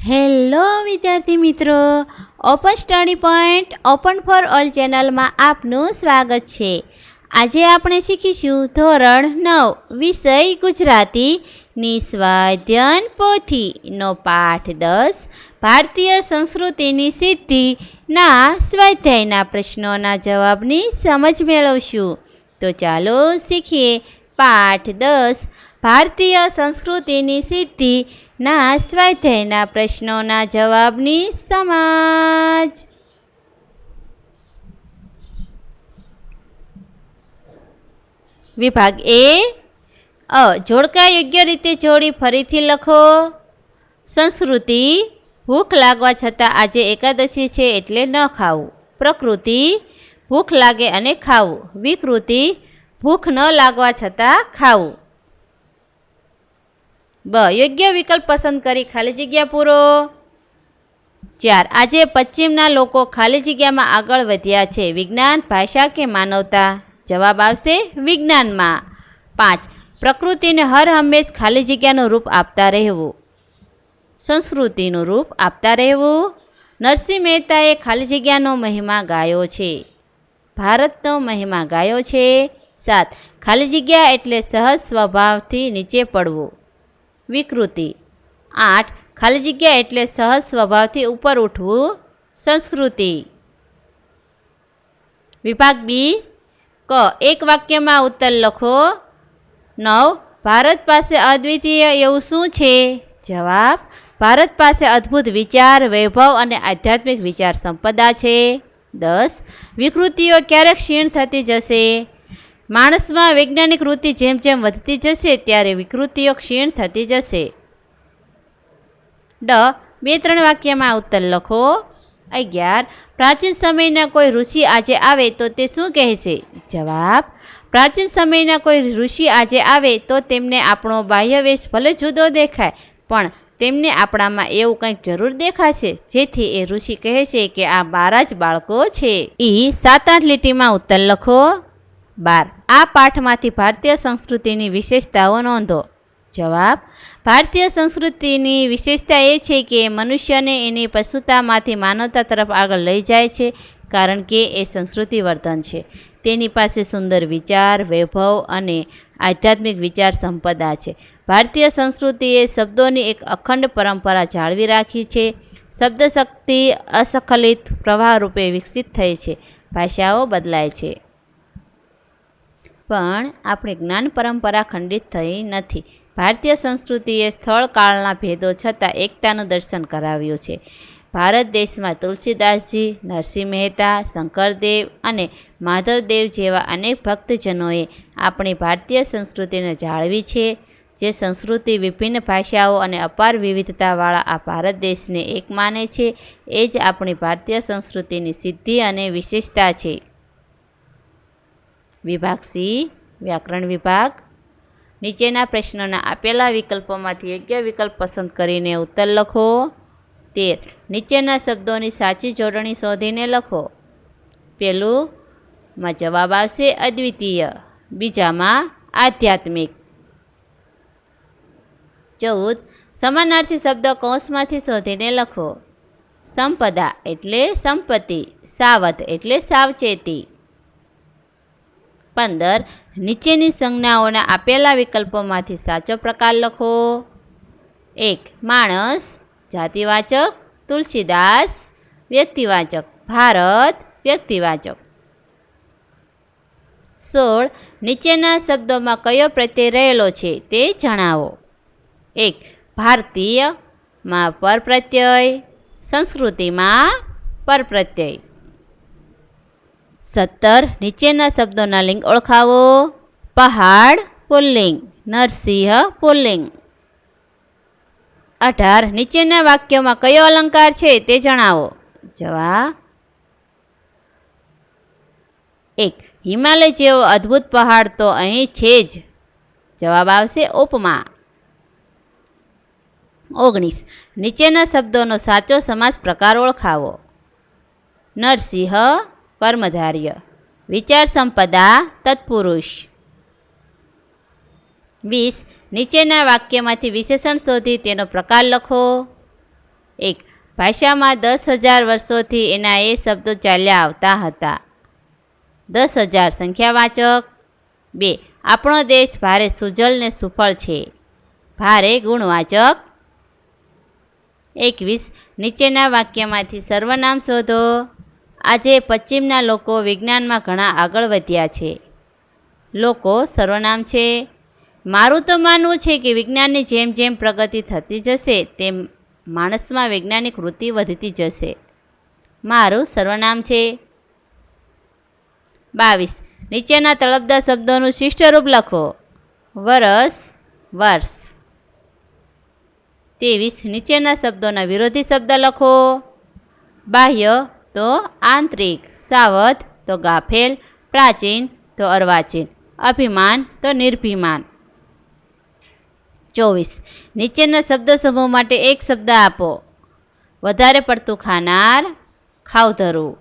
Hello વિદ્યાર્થી મિત્રો, open study point open for all ચેનલમાં આપનું સ્વાગત છે. આજે આપણે શીખીશું ધોરણ 9 વિષય ગુજરાતીની સ્વાધ્યાયન પોથીનો પાઠ 10 ભારતીય સંસ્કૃતિની સિદ્ધિના સ્વાધ્યાયના પ્રશ્નોના જવાબની સમજ મેળવશું. તો ચાલો શીખીએ પાઠ 10 ભારતીય સંસ્કૃતિની સિદ્ધિના સ્વાધ્યાયના પ્રશ્નોના જવાબની સમજ. વિભાગ એ. જોડકા યોગ્ય રીતે જોડી ફરીથી લખો. સંસ્કૃતિ, ભૂખ લાગવા છતાં આજે એકાદશી છે એટલે ન ખાવું. પ્રકૃતિ, ભૂખ લાગે અને ખાવું. વિકૃતિ, ભૂખ ન લાગવા છતાં ખાવું. યોગ્ય વિકલ્પ પસંદ કરી ખાલી જગ્યા પૂરો. 4. આજે પશ્ચિમના લોકો ખાલી જગ્યામાં આગળ વધ્યા છે. વિજ્ઞાન, ભાષા કે માનવતા? જવાબ આવશે વિજ્ઞાનમાં. 5. પ્રકૃતિને હર હંમેશ ખાલી જગ્યાનું રૂપ આપતા રહેવું. સંસ્કૃતિનું રૂપ આપતા રહેવું. નરસિંહ મહેતાએ ખાલી જગ્યાનો મહિમા ગાયો છે. ભારતનો મહિમા ગાયો છે. 7. ખાલી જગ્યા એટલે સહજ સ્વભાવથી નીચે પડવું. વિકૃતિ. 8. ખાલી જગ્યા એટલે સહજ સ્વભાવથી ઉપર ઉઠવું. સંસ્કૃતિ. વિભાગ બી. એક વાક્યમાં ઉત્તર લખો. 9. ભારત પાસે અદ્વિતીય એવું શું છે? જવાબ, ભારત પાસે અદ્ભુત વિચાર, વૈભવ અને આધ્યાત્મિક વિચાર સંપદા છે. 10. વિકૃતિઓ ક્યારેક ક્ષીણ થતી જશે. માણસમાં વૈજ્ઞાનિક વૃત્તિ જેમ જેમ વધતી જશે ત્યારે વિકૃતિઓ ક્ષીણ થતી જશે. 2-3 વાક્યમાં ઉત્તર લખો. 11. પ્રાચીન સમયના કોઈ ઋષિ આજે આવે તો તે શું કહેશે? જવાબ, પ્રાચીન સમયના કોઈ ઋષિ આજે આવે તો તેમને આપણો બાહ્યવેશ ભલે જુદો દેખાય પણ તેમને આપણામાં એવું કંઈક જરૂર દેખાશે જેથી એ ઋષિ કહેશે કે આ મારા જ બાળકો છે. 7-8 લીટીમાં ઉત્તર લખો. 12. આ પાઠમાંથી ભારતીય સંસ્કૃતિની વિશેષતાઓ નોંધો. જવાબ, ભારતીય સંસ્કૃતિની વિશેષતા એ છે કે મનુષ્યને એની પશુતામાંથી માનવતા તરફ આગળ લઈ જાય છે કારણ કે એ સંસ્કૃતિ વર્તન છે. તેની પાસે સુંદર વિચાર, વૈભવ અને આધ્યાત્મિક વિચાર સંપદા છે. ભારતીય સંસ્કૃતિએ શબ્દોની એક અખંડ પરંપરા જાળવી રાખી છે. શબ્દશક્તિ અસ્ખલિત પ્રવાહ રૂપે વિકસિત થઈ છે. ભાષાઓ બદલાય છે પણ આપણી જ્ઞાન પરંપરા ખંડિત થઈ નથી. ભારતીય સંસ્કૃતિએ સ્થળ કાળના ભેદો છતાં એકતાનું દર્શન કરાવ્યું છે. ભારત દેશમાં તુલસીદાસજી, નરસિંહ મહેતા, શંકરદેવ અને માધવદેવ જેવા અનેક ભક્તજનોએ આપણી ભારતીય સંસ્કૃતિને જાળવી છે. જે સંસ્કૃતિ વિભિન્ન ભાષાઓ અને અપાર વિવિધતાવાળા આ ભારત દેશને એક માને છે એ જ આપણી ભારતીય સંસ્કૃતિની સિદ્ધિ અને વિશેષતા છે. વિભાગ સી. વ્યાકરણ વિભાગ. નીચેના પ્રશ્નોના આપેલા વિકલ્પોમાંથી યોગ્ય વિકલ્પ પસંદ કરીને ઉત્તર લખો. 13. નીચેના શબ્દોની સાચી જોડણી શોધીને લખો. પહેલુંમાં જવાબ આવશે અદ્વિતીય. બીજામાં આધ્યાત્મિક. 14. સમાનાર્થી શબ્દ કૌંસમાંથી શોધીને લખો. સંપદા એટલે સંપત્તિ. સાવધ એટલે સાવચેતી. 15. નીચેની સંજ્ઞાઓના આપેલા વિકલ્પોમાંથી સાચો પ્રકાર લખો. 1. માણસ જાતિવાચક, તુલસીદાસ વ્યક્તિવાચક, ભારત વ્યક્તિવાચક. 16. નીચેના શબ્દોમાં કયો પ્રત્યય રહેલો છે તે જણાવો. 1. ભારતીયમાં પરપ્રત્યય, સંસ્કૃતિમાં પરપ્રત્યય. 17. નીચેના શબ્દોના લિંગ ઓળખાવો. પહાડ પુલ્લિંગ, નરસિંહ પુલ્લિંગ. 18. નીચેના વાક્યોમાં કયો અલંકાર છે તે જણાવો. જવાબ. 1. હિમાલય જેવો અદ્ભુત પહાડ તો અહીં છે જ. જવાબ આવશે ઉપમા. 19. નીચેના શબ્દોનો સાચો સમાસ પ્રકાર ઓળખાવો. નરસિંહ કર્મધાર્ય, વિચાર સંપદા તત્પુરુષ. 20. નીચેના વાક્યમાંથી વિશેષણ શોધી તેનો પ્રકાર લખો. એક, ભાષામાં 10,000 વર્ષોથી એના એ શબ્દો ચાલ્યા આવતા હતા. 10,000 સંખ્યાવાચક. 2, આપણો દેશ ભારે સુજલ ને સુફળ છે. ભારે ગુણવાચક. 21, નીચેના વાક્યમાંથી સર્વનામ શોધો. આજે પશ્ચિમના લોકો વિજ્ઞાનમાં ઘણા આગળ વધ્યા છે. લોકો સર્વનામ છે. મારું તો માનવું છે કે વિજ્ઞાનની જેમ જેમ પ્રગતિ થતી જશે તેમ માણસમાં વૈજ્ઞાનિક વૃત્તિ વધતી જશે. મારું સર્વનામ છે. 22, નીચેના તળપદા શબ્દોનું શિષ્ટ રૂપ લખો. વરસ, વર્ષ. 23, નીચેના શબ્દોના વિરોધી શબ્દ લખો. બાહ્ય તો આંતરિક, સાવધ તો ગાફેલ, પ્રાચીન તો અર્વાચીન, અભિમાન તો નિર્ભિમાન. 24, નીચેના શબ્દ સમૂહ માટે એક શબ્દ આપો. વધારે પડતું ખાનાર, ખાવધરું.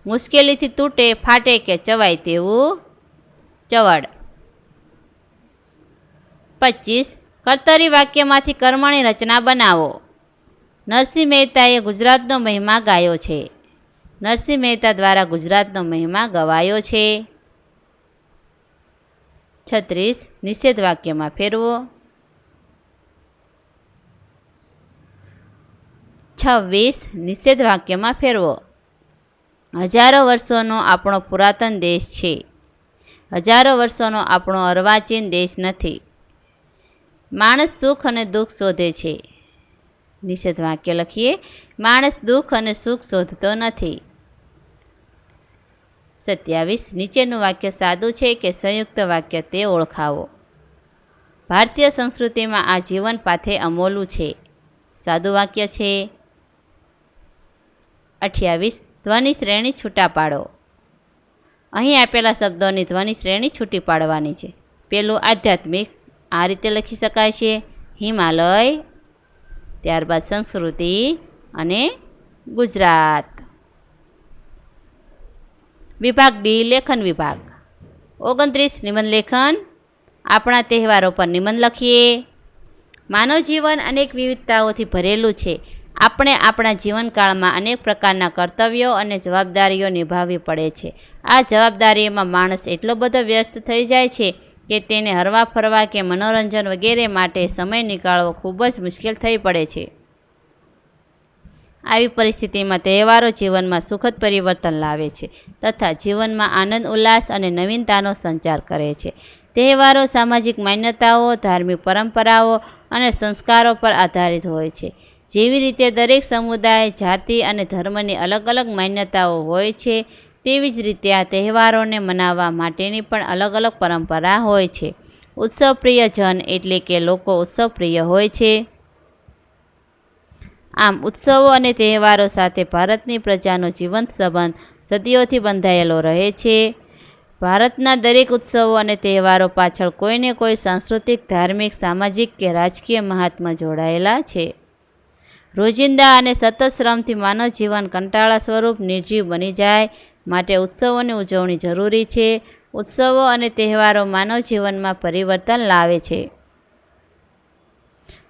મુશ્કેલીથી તૂટે, ફાટે કે ચવાય તેવું, ચવડ. 25, કર્તરી વાક્યમાંથી કર્મણી રચના બનાવો. નરસિંહ મહેતાએ ગુજરાતનો મહિમા ગાયો છે. નરસિંહ મહેતા દ્વારા ગુજરાતનો મહિમા ગવાયો છે. 36, નિષેધ વાક્યમાં ફેરવો. 26, નિષેધ વાક્યમાં ફેરવો. હજારો વર્ષોનો આપણો પુરાતન દેશ છે. હજારો વર્ષોનો આપણો અર્વાચીન દેશ નથી. માણસ સુખ અને દુઃખ શોધે છે. નિષેધ વાક્ય લખીએ. માણસ દુઃખ અને સુખ શોધતો નથી. 27, નીચેનું વાક્ય સાદું છે કે સંયુક્ત વાક્ય તે ઓળખાવો. ભારતીય સંસ્કૃતિમાં આ જીવન પાથે અમોલું છે. સાદું વાક્ય છે. 28, ધ્વનિ શ્રેણી છૂટા પાડો. અહીં આપેલા શબ્દોની ધ્વનિ શ્રેણી છૂટી પાડવાની છે. પેલું આધ્યાત્મિક, આ રીતે લખી શકાય છે. હિમાલય, ત્યારબાદ સંસ્કૃતિ અને ગુજરાત. વિભાગ ડી, લેખન વિભાગ. 29, નિબંધ લેખન. આપણા તહેવારો પર નિબંધ લખીએ. માનવ જીવન અનેક વિવિધતાઓથી ભરેલું છે. આપણે આપણા જીવનકાળમાં અનેક પ્રકારના કર્તવ્યો અને જવાબદારીઓ નિભાવવી પડે છે. આ જવાબદારીઓમાં માણસ એટલો બધો વ્યસ્ત થઈ જાય છે કે તેને હરવા ફરવા કે મનોરંજન વગેરે માટે સમય નીકાળવો ખૂબ જ મુશ્કેલ થઈ પડે છે. આવી પરિસ્થિતિમાં તહેવારો જીવનમાં સુખદ પરિવર્તન લાવે છે તથા જીવનમાં આનંદ, ઉલ્લાસ અને નવીનતાનો સંચાર કરે છે. તહેવારો સામાજિક માન્યતાઓ, ધાર્મિક પરંપરાઓ અને સંસ્કારો પર આધારિત હોય છે. જેવી રીતે દરેક સમુદાય, જાતિ અને ધર્મની અલગ અલગ માન્યતાઓ હોય છે તેવી જ રીતે આ તહેવારોને મનાવવા માટેની પણ અલગ અલગ પરંપરા હોય છે. ઉત્સવપ્રિય જન એટલે કે લોકો ઉત્સવપ્રિય હોય છે. આમ ઉત્સવો અને તહેવારો સાથે ભારતની પ્રજાનો જીવંત સંબંધ સદીઓથી બંધાયેલો રહે છે. ભારતના દરેક ઉત્સવો અને તહેવારો પાછળ કોઈને કોઈ સાંસ્કૃતિક, ધાર્મિક, સામાજિક કે રાજકીય મહાત્મા જોડાયેલા છે. રોજિંદા અને સતત શ્રમથી માનવ જીવન કંટાળા સ્વરૂપ નિર્જીવ બની જાય માટે ઉત્સવોની ઉજવણી જરૂરી છે. ઉત્સવો અને તહેવારો માનવ જીવનમાં પરિવર્તન લાવે છે.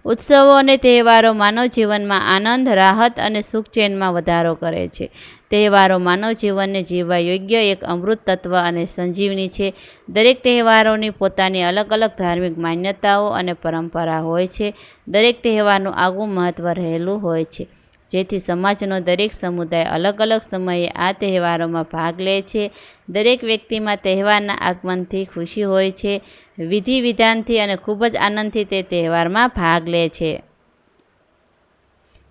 ઉત્સવો અને તહેવારો માનવ જીવનમાં આનંદ, રાહત અને સુખ ચેનમાં વધારો કરે છે. તહેવારો માનવ જીવનને જીવવા યોગ્ય એક અમૃત તત્વ અને સંજીવની છે. દરેક તહેવારોની પોતાની અલગ અલગ ધાર્મિક માન્યતાઓ અને પરંપરા હોય છે. દરેક તહેવારનું આગવું મહત્ત્વ રહેલું હોય છે, જેથી સમાજનો દરેક સમુદાય અલગ અલગ સમયે આ તહેવારોમાં ભાગ લે છે. દરેક વ્યક્તિમાં તહેવારના આગમનથી ખુશી હોય છે. વિધિ વિધાનથી અને ખૂબ જ આનંદથી તે તહેવારમાં ભાગ લે છે.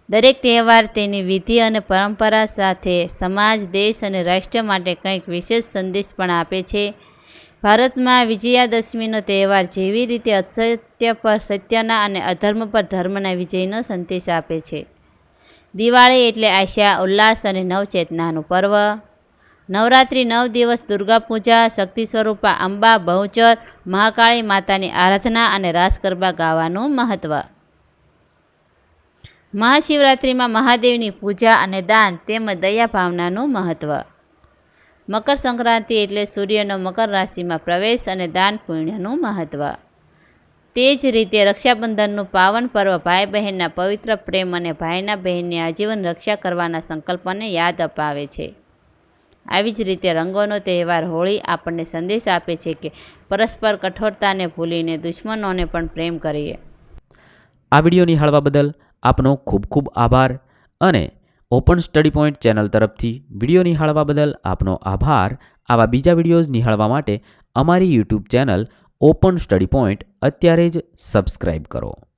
દરેક તહેવાર તેની વિધિ અને પરંપરા સાથે સમાજ, દેશ અને રાષ્ટ્ર માટે કંઈક વિશેષ સંદેશ પણ આપે છે. ભારતમાં વિજયાદશમીનો તહેવાર જેવી રીતે અસત્ય પર સત્યના અને અધર્મ પર ધર્મના વિજયનો સંદેશ આપે છે. દિવાળી એટલે આશા, ઉલ્લાસ અને નવચેતનાનું પર્વ. નવરાત્રિ 9 દિવસ દુર્ગા પૂજા, શક્તિ સ્વરૂપા અંબા, બહુચર, મહાકાળી માતાની આરાધના અને રાસ ગરબા ગાવાનું મહત્ત્વ. મહાશિવરાત્રિમાં મહાદેવની પૂજા અને દાન તેમજ દયા ભાવનાનું મહત્ત્વ. મકર સંક્રાંતિ એટલે સૂર્યનો મકર રાશિમાં પ્રવેશ અને દાન પુણ્યનું મહત્ત્વ. તે જ રીતે રક્ષાબંધનનું પાવન પર્વ ભાઈ બહેનના પવિત્ર પ્રેમ અને ભાઈના બહેનની આજીવન રક્ષા કરવાના સંકલ્પને યાદ અપાવે છે. આવી જ રીતે રંગોનો તહેવાર હોળી આપણને સંદેશ આપે છે કે પરસ્પર કઠોરતાને ભૂલીને દુશ્મનોને પણ પ્રેમ કરીએ. આ વિડીયો નિહાળવા બદલ આપનો ખૂબ ખૂબ આભાર અને ઓપન સ્ટડી પોઈન્ટ ચેનલ તરફથી વિડીયો નિહાળવા બદલ આપનો આભાર. આવા બીજા વિડીયોઝ નિહાળવા માટે અમારી YouTube channel open study point અત્યારે જ સબસ્ક્રાઈબ કરો.